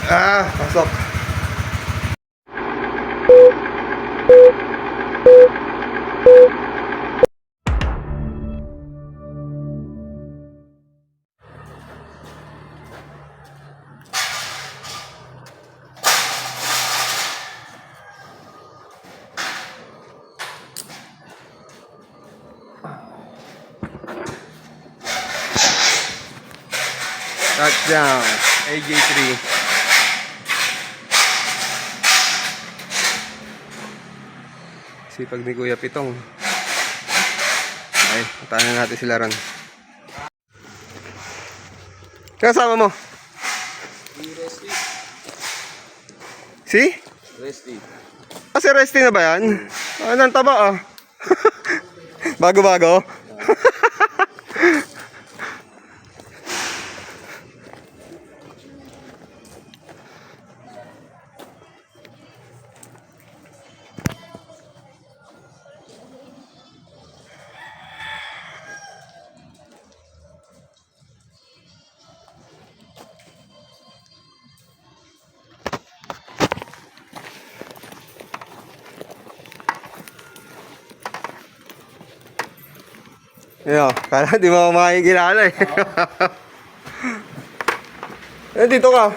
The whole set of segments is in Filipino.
Pasok. Touchdown, AJ3. Sipag ni Kuya Pitong. Ay, puntahan natin sila ron. Kasama mo? Si? Resty. Si Resty na ba yan? Anong taba Bago-bago? Yo, kala di mo makikilala eh. Dito ka.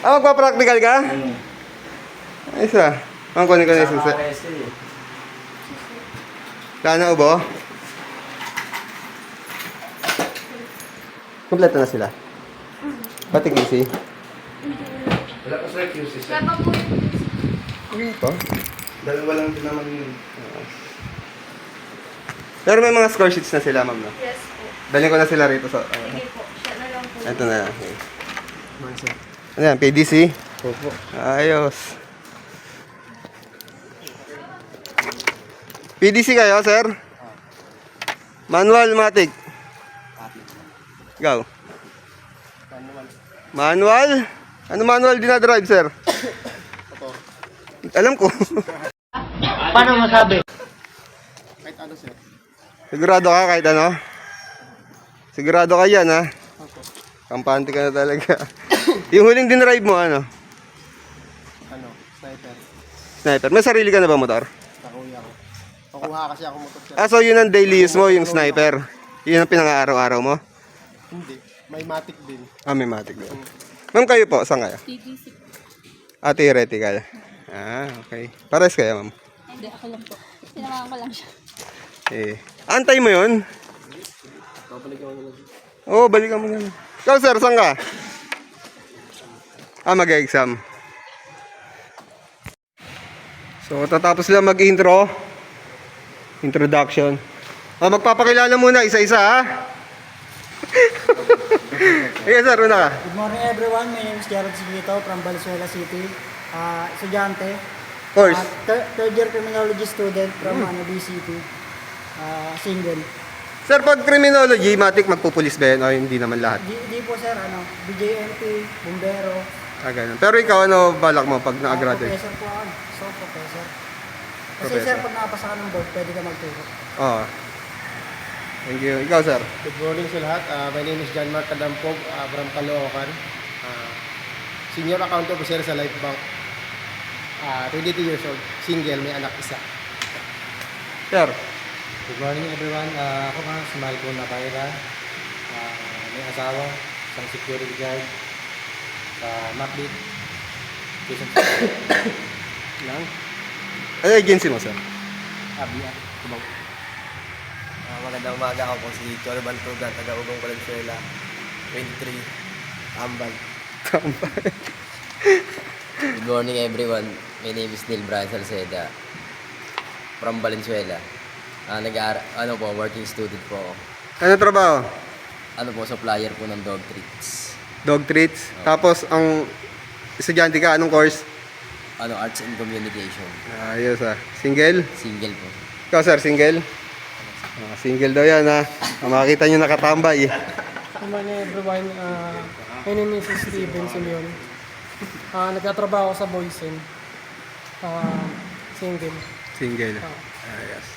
Magpa-practical ka? Ayos Ang kunin ko na yung susi. Kaya ubo? Kompleto na sila. Pati QC? Wala pa sa QC sir. Okay po. Dalawa lang din naman yun. Pero may mga score sheets na sila, ma'am, no? Yes po. Dalhin ko na sila rito sa... Sige po. Siya na lang po. Ito na. Okay. Ano yan? PDC? Opo. Ayos. PDC kayo, sir? Manual, matic? Go. Manual? Ano manual dinadrive, sir? Alam ko. Paano masabi? Kahit ano sir. Sigurado ka kahit ano? Sigurado ka yan, ha? Kampante ka na talaga. Yung huling dinrive mo, ano? Ano? Sniper. Sniper. May sarili ka na ba motor? Nakuha ako. Nakuha kasi ako motor sir. So yun ang daily use mo, yung sniper. Yun ang pinang-araw-araw mo? Hindi. May matic din. May matic din. Ma'am, kayo po, saan kayo? TDC. Theoretical. Okay. Pares kayo, ma'am. Hindi, ako lang po. Sinamahan ko lang siya. Antay mo yun? Babalikan ko na lang. Oo, balikan mo na. Ikaw, sir, saan ka? Mag-exam. So, tatapos lang mag-intro. Introduction. Magpapakilala muna, isa-isa, ha? Okay, sir, una ka. Good morning everyone. My name is Gerald Siglito from Valenzuela City. Estudyante. Course. Third year criminology student from BCT. Single. Sir, pag criminology, matik magpupulis ba yun? O hindi naman lahat? Di po sir, BJMP, Bumbero. Ganun. Pero ikaw, ano balak mo pag na-graduate? Professor po ako. So, professor. Kasi Professor. sir, pag nakapasa ka ng board, pwede ka magturo. Oo. Thank you. Ikaw, sir? Good morning sa lahat. My name is John Mark Cadampog from Caloocan. Senior account officer sa Life Bank. 22 years old. Single, may anak isa. Sir? Good morning everyone. Ako nga si Malcolm Napaira. May asawa, isang security guard sa Macbeth. Quezon City. Lang? Ano agency mo, sir? Abia. Tumaw. Magandang umaga. Ako po si Chorban Tugan, taga-Ugong Valenzuela. 23. Ambal. Good morning everyone. My name is Neil Brian Salceda from Valenzuela. Working student po ako. Ano trabaho? Supplier po ng dog treats. Dog treats? Tapos, ang estudyante ka, anong course? Arts and Communication. Ayos Single? Single po. Ikaw, sir, single? Single daw yan, ha? Makikita nyo nakatambay. Good morning everyone. My name is Steven Simeon. Nagtatrabaho sa Boysen. Single. Single. Ayos.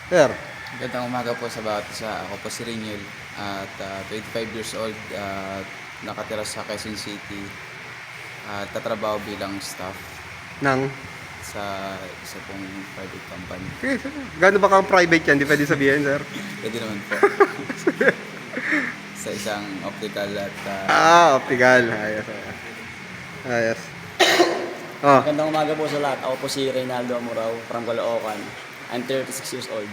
Sir? Magandang umaga po sa bawat isa. Ako po si Rinel. at 25 years old, nakatira sa Quezon City at tatrabaho bilang staff Nang? sa isa pong private company. Gano'n ba kang private yan? Di pwede sabihin, sir. Pwede naman po. Sa isang optical at Optical. Ayos. Ayos. Oh, Magandang umaga po sa lahat. Ako po si Reynaldo Amurao from Caloocan. I'm 36 years old.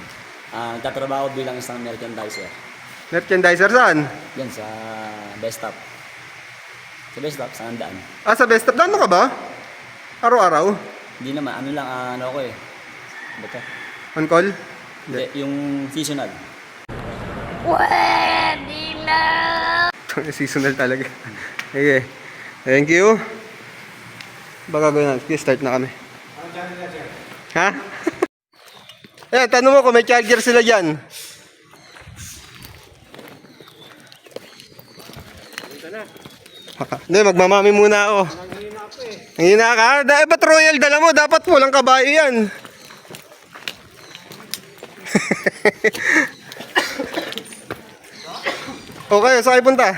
Nagtatrabaho bilang isang merchandiser. merchandiser saan? Yan sa Best Stop. Sa Best Stop, sa Andaan. Sa Best Stop. Dano ka ba? Araw-araw? Hindi naman, ano lang, ano ko eh. Ano to? On call? Hindi, yung seasonal. Seasonal talaga. Okay. Thank you. Baka gawin natin. Start na kami. Ha? Eh, tanong mo kung may charger sila dyan. Hindi, magmamami muna ako. Nanghina ka? Ba't Royal dala mo? Dapat walang kabayo yan. Okay, saan kayo punta?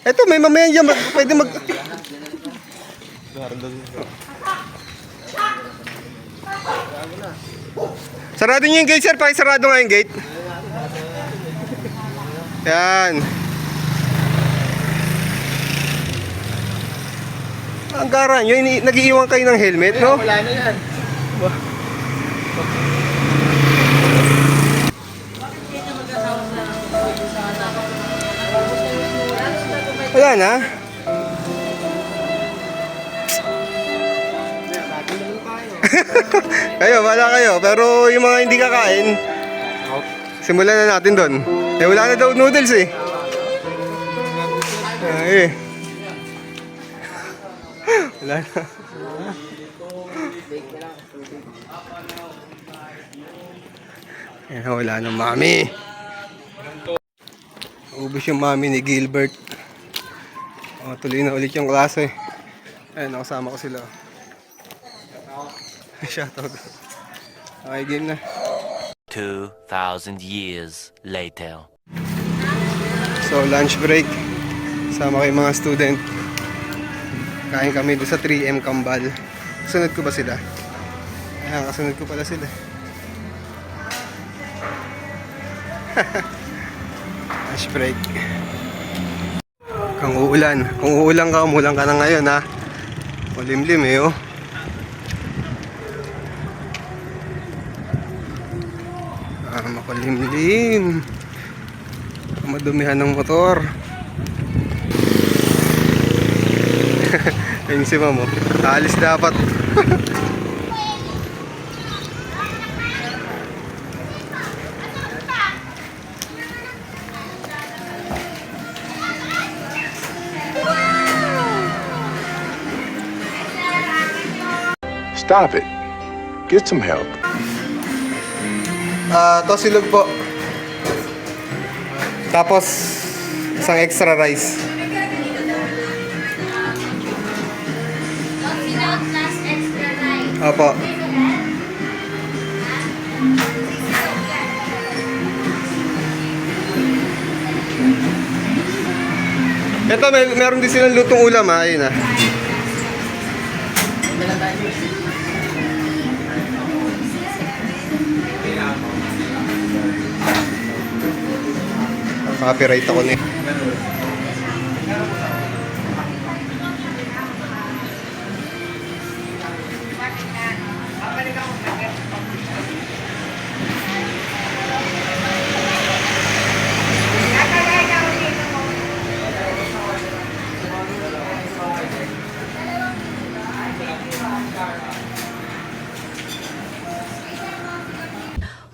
Eto, may mamaya dyan. Pwede mag... Sarado niyo yung gate, sir. Pakisarado nga yung gate. Yan. Ang gara nyo, nag-iiwan kayo ng helmet, no? Wala na yan. Wala na. Kayo, wala kayo. Pero yung mga hindi kakain, simulan na natin doon. Eh, wala na daw noodles eh. Ay. Wala na. Ayan, wala na mami. Ubus yung mami ni Gilbert. Tuloy na ulit yung klase. Ayan, nakasama ko sila. Shoutout. Okay, game na. 2,000 years later. So, lunch break. Sama kay mga student. Kain kami doon sa 3M Kambal. Kasunod ko ba sila? Ayan, kasunod ko pala sila. Lunch break. Kung uulan ka, umulan ka na ngayon ha. Malimlim eh oh. Makulimlim. Madumihan ng motor. Ayun si mamo. Alis dapat. Stop it. Get some help. Tosilog po. Tapos isang extra rice. Opo. Ito, meron din silang lutong ulam ha. Ayun ha. Copyright ako ni.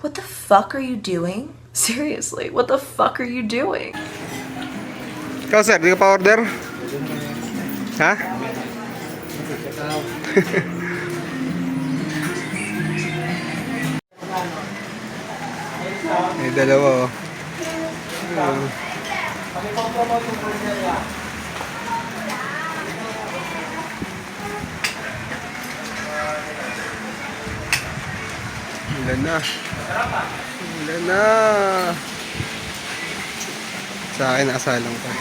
What the fuck are you doing? Seriously, what the fuck are you doing? Ikaw sir, di ka pa order? Ha? May dalawa oh. Ulan na. Ulan na. Sa akin, nakasalang pa.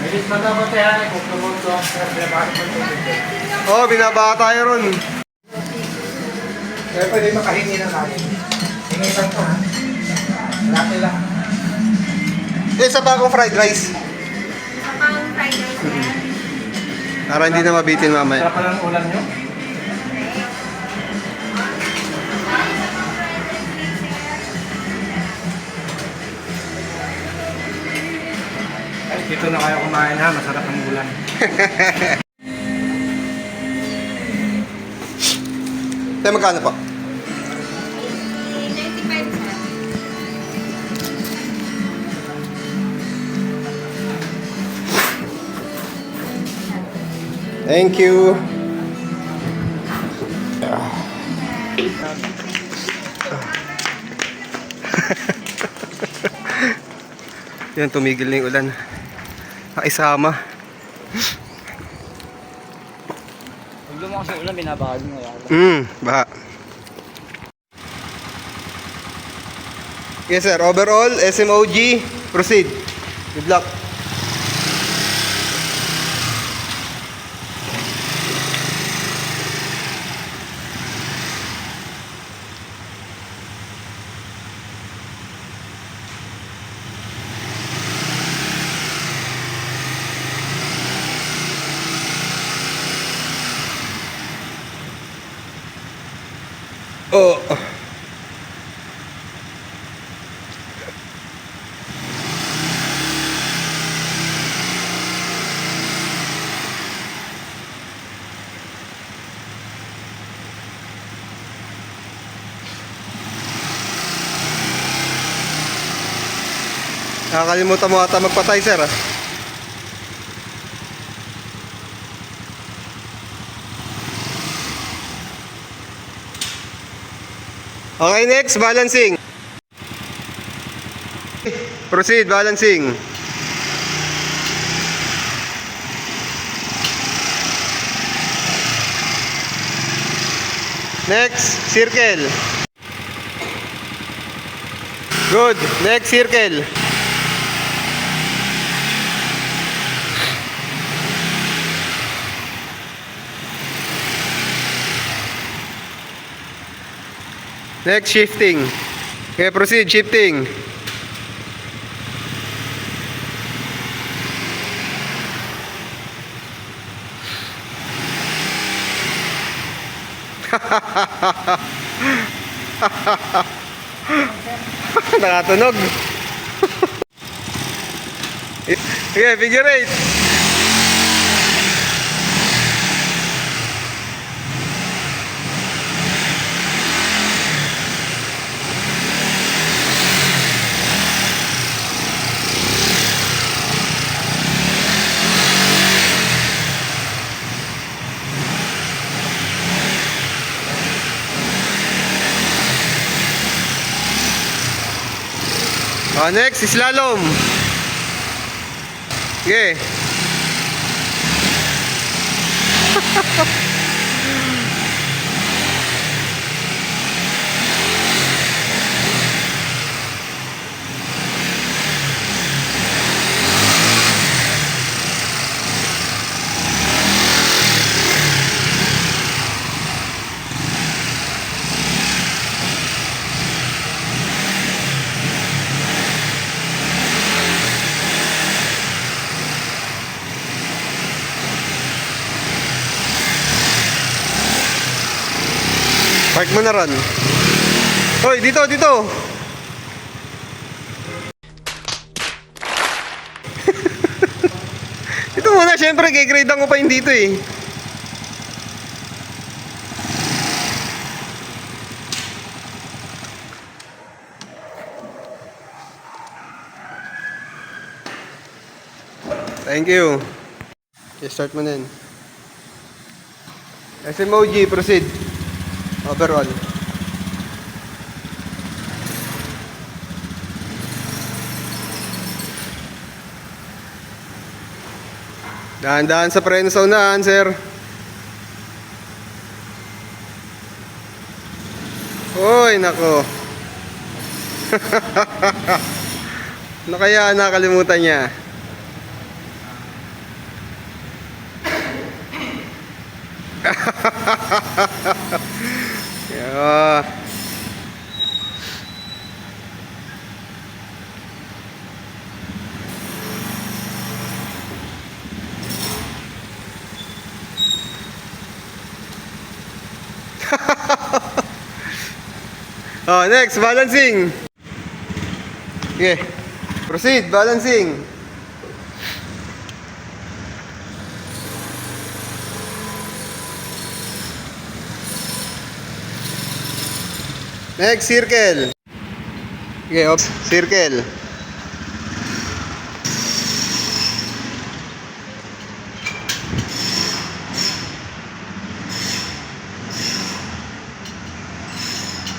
Bilis na dapat yan, kung tumuto, binabasa mo tubig. Oo, binaba tayo ron. Kaya pwede makahingi na natin. Hingi lang to, ha? Laki lang. Isa pa akong fried rice. Pang fried rice yan. Para hindi na mabitin mamaya. Sarap pala ng ulam nyo. Ay, dito na kayo kumain ha, masarap ang ulam. Tayo magkano po? 95 sir. Thank you. Yan, tumigil na yung ulan. Nakisama. Pag lumakas yung ulan, binabahagi mo yan. Baha. Yes sir, overall, SMOG, proceed. Good luck. Oh. Nakakalimutan mo ata magpatay, sir. Ah. Okay, next, balancing. Proceed, balancing. Next, circle. Good, next circle. Next, shifting. Okay, proceed, shifting. Nakatunog. Okay, figure eight. Next, slalom. Okay. Park mo na ron. Hoy, dito, dito. Ito muna, syempre, kigrade ko pa yung dito eh. Thank you. Okay, start mo na yun. SMOG, proceed. Overall. Dahan-dahan sa preno sa unahan, sir. Uy, nako. Ano kaya nakalimutan niya? Yeah. Oh, next, balancing. Okay. Proceed, balancing. Next, circle. Okay, oops, circle.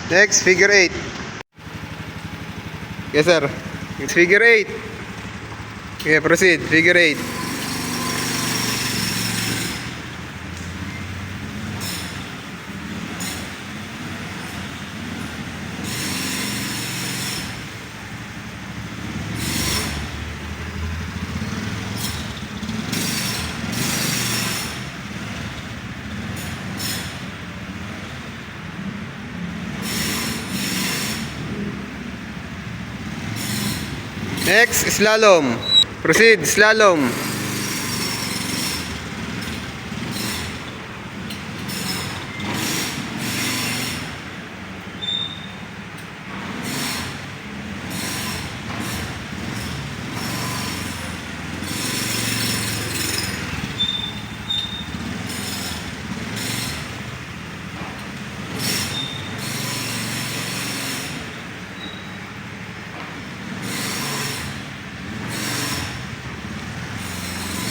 Next, figure 8. Yes, sir. It's figure 8. Okay, proceed. Figure 8. Next, slalom. Proceed, slalom.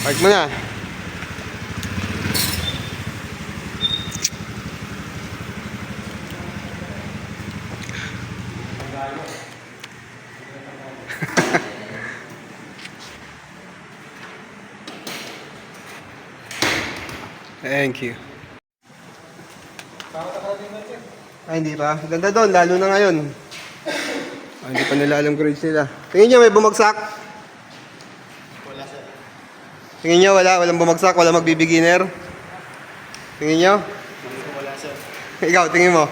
Park mo na. Thank you. Ay, hindi pa. Ganda doon, lalo na ngayon. Ay, hindi pa nila alam grades nila. Tingin nyo, may bumagsak? Tingin nyo, walang bumagsak, walang magbibeginner? Tingin nyo? Wala, sir. Ikaw, tingin mo?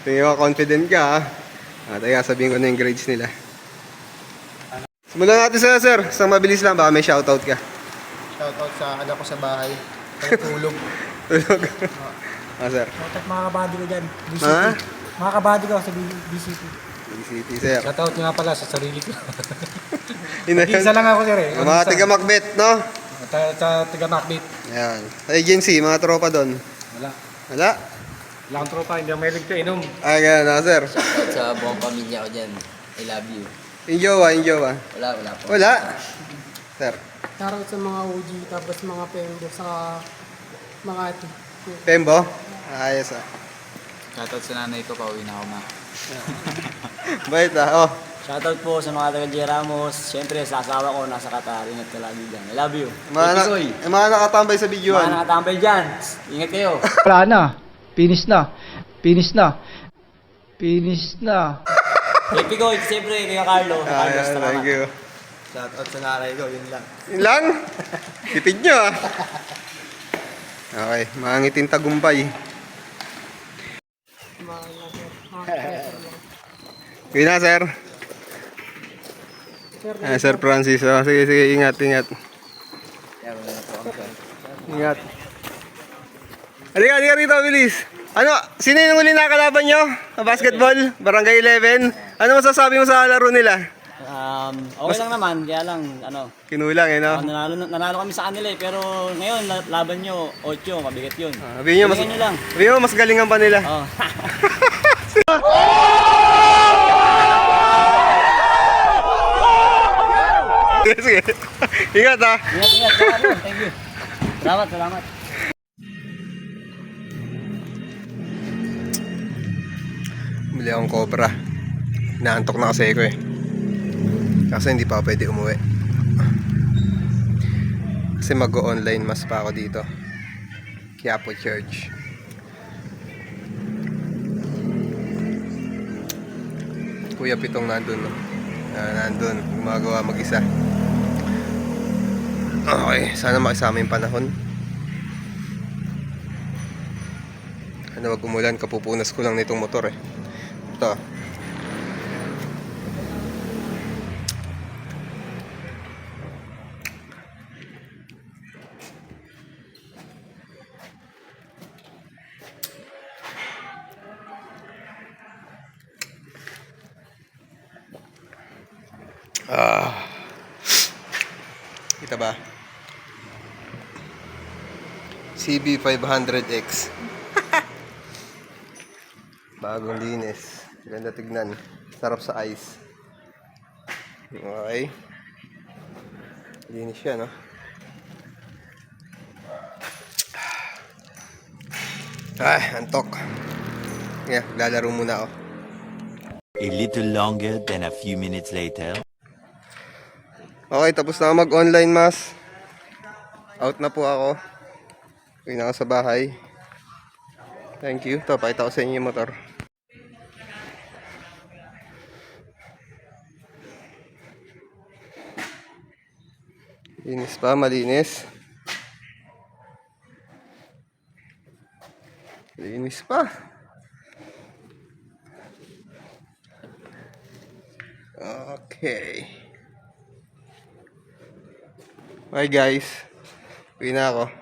Tingin mo, confident ka, ha? Teka, sabihin ko na yung grades nila. Simulan natin sa sir. Isang mabilis lang, baka may shoutout ka. Shoutout sa anak ko sa bahay. Tulog. Tulog. Sir. Shoutout mga kabady ko dyan. BCT. Ha? Mga kabady ko sa BCT. BCT, sir. Shoutout nga pala sa sarili ko. Isa lang ako, sir, eh. Mga taga-Macbeth, no? Sa taga-Macbeth. Ayan. Sa agency, mga tropa doon. Wala. Wala? Wala akong tropa, hindi ako mahilig ka inom. Ay, ganun na, sir. Shoutout sa buong pamilya ko dyan. I love you. Yung jowa. Wala po. Wala. Sir. Shoutout sa mga OG, tapos mga pendo, sa mga ati. Pembo? Ayos, ah. Shoutout sa nanay ko, pauwi na ako na. Bait, ah. Oh. Shoutout po sa mga taga J. Ramos. Siyempre, sa asawa ko, nasa Qatar. Ingat ka lagi dyan. I love you. Yung mga nakatambay sa Mga videoan. nakatambay dyan. Ingat kayo. Wala na. Finish na. Finish na. Finish na. Happy ko, siyempre, Kuya Carlo. Carlos, Ayan, thank you. Shoutout sa nanay ko, yun lang. Yun lang? Tipid nyo, ah. Okay, mangitin tagumpay. Yun na, sir. Sir Francis. Oh, sige, ingat. Ingat. Halika rito, bilis. Ano, sino yung huli na kalaban nyo? Basketball? Barangay 11? Ano masasabi mo sa laro nila? Okay lang naman, kaya lang, Kinulang, eh, no? nanalo kami sa kanila eh, pero ngayon, laban nyo, 8, mabigat yun. Sabihin nyo, mas galingan pa nila. Oh. Sige. Ingat, ha? Ingat, thank you. Salamat. Bili akong Cobra. Naantok na kasi ako, eh. Kasi hindi pa pwede umuwi. Kasi mag-online mas pa ako dito. Quiapo Church. Kuya Pitong nandun, no? Nandun, gumagawa mag-isa. Okay, sana makisama yung panahon. Ano, wag umulan, kapupunas ko lang nitong motor eh. Ito. Kita ba? CB500X. Bagong linis. Ganda tignan. Sarap sa ice. Okay. Linis siya, no? Antok. Yeah, lalaro muna ako. A little longer than a few minutes later. Okay, tapos na ako mag-online mas. Out na po ako. Uwi na ako sa bahay. Thank you. Ito, pakita ko sa inyo yung motor. Linis pa, malinis. Linis pa. Okay. Bye guys. Uwi na ako.